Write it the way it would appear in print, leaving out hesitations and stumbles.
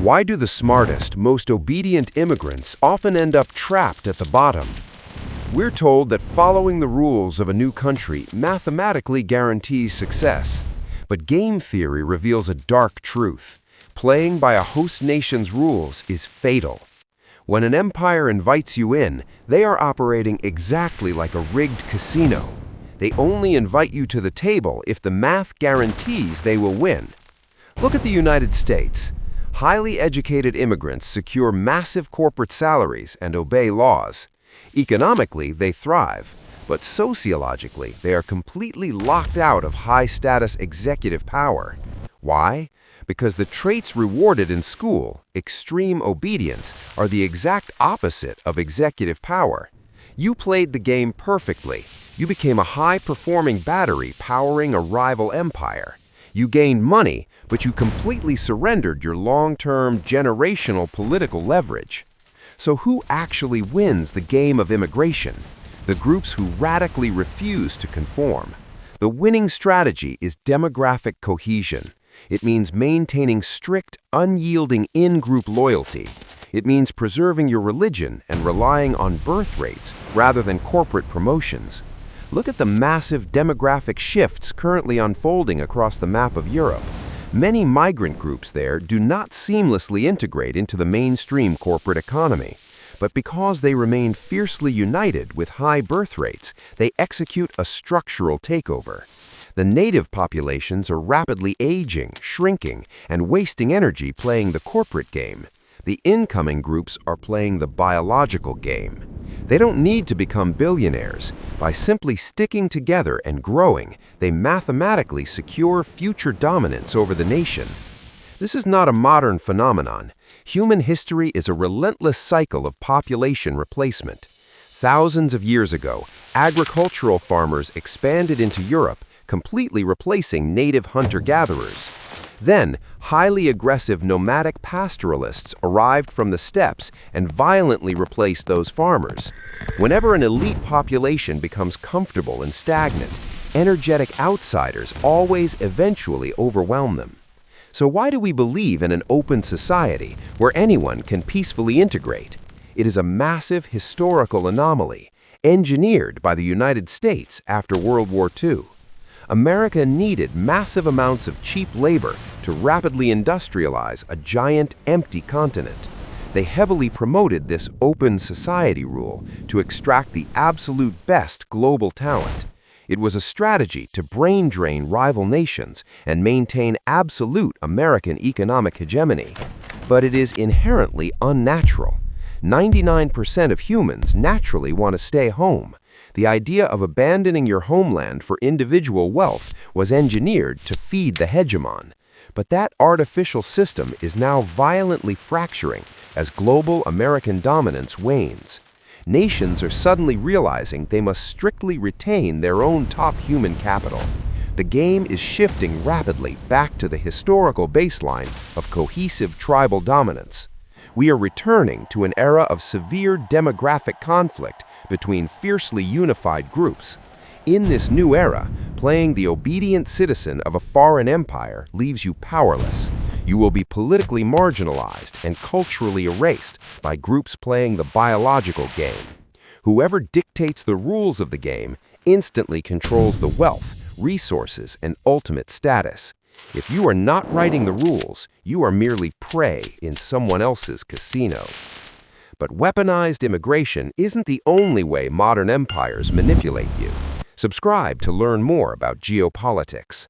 Why do the smartest, most obedient immigrants often end up trapped at the bottom? We're told that following the rules of a new country mathematically guarantees success. But game theory reveals a dark truth. Playing by a host nation's rules is fatal. When an empire invites you in, they are operating exactly like a rigged casino. They only invite you to the table if the math guarantees they will win. Look at the United States. Highly educated immigrants secure massive corporate salaries and obey laws. Economically, they thrive, but sociologically, they are completely locked out of high-status executive power. Why? Because the traits rewarded in school, extreme obedience, are the exact opposite of executive power. You played the game perfectly. You became a high-performing battery powering a rival empire. You gained money, but you completely surrendered your long-term, generational political leverage. So who actually wins the game of immigration? The groups who radically refuse to conform. The winning strategy is demographic cohesion. It means maintaining strict, unyielding in-group loyalty. It means preserving your religion and relying on birth rates rather than corporate promotions. Look at the massive demographic shifts currently unfolding across the map of Europe. Many migrant groups there do not seamlessly integrate into the mainstream corporate economy. But because they remain fiercely united with high birth rates, they execute a structural takeover. The native populations are rapidly aging, shrinking, and wasting energy playing the corporate game. The incoming groups are playing the biological game. They don't need to become billionaires. By simply sticking together and growing, they mathematically secure future dominance over the nation. This is not a modern phenomenon. Human history is a relentless cycle of population replacement. Thousands of years ago, agricultural farmers expanded into Europe, completely replacing native hunter-gatherers. Then, highly aggressive nomadic pastoralists arrived from the steppes and violently replaced those farmers. Whenever an elite population becomes comfortable and stagnant, energetic outsiders always eventually overwhelm them. So why do we believe in an open society where anyone can peacefully integrate? It is a massive historical anomaly, engineered by the United States after World War II. America needed massive amounts of cheap labor to rapidly industrialize a giant, empty continent. They heavily promoted this open society rule to extract the absolute best global talent. It was a strategy to brain drain rival nations and maintain absolute American economic hegemony. But it is inherently unnatural. 99% of humans naturally want to stay home. The idea of abandoning your homeland for individual wealth was engineered to feed the hegemon. But that artificial system is now violently fracturing as global American dominance wanes. Nations are suddenly realizing they must strictly retain their own top human capital. The game is shifting rapidly back to the historical baseline of cohesive tribal dominance. We are returning to an era of severe demographic conflict between fiercely unified groups. In this new era, playing the obedient citizen of a foreign empire leaves you powerless. You will be politically marginalized and culturally erased by groups playing the biological game. Whoever dictates the rules of the game instantly controls the wealth, resources, and ultimate status. If you are not writing the rules, you are merely prey in someone else's casino. But weaponized immigration isn't the only way modern empires manipulate you. Subscribe to learn more about geopolitics.